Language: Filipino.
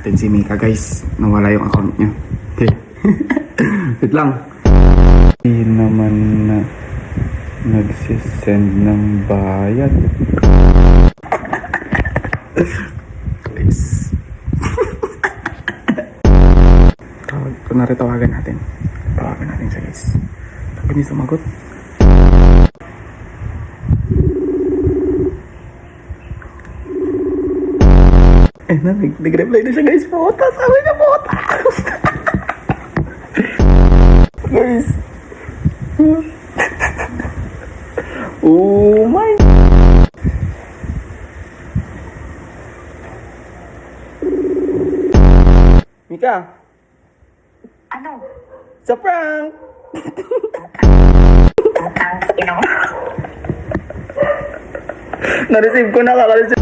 natin si Mika guys. Nawala yung account niya. Okay. Wait lang. Hindi naman na nagsisend ng bayad. Guys. Kunwari tawagan natin. Tawagan natin siya guys. Sabi niya sumagot. Eh na, nag-reply na siya guys. Puta, sabi niya puta. Guys. Oh my. Mika. Ano? Sa prank. Ino? Na-receive ko na, kaka-receive.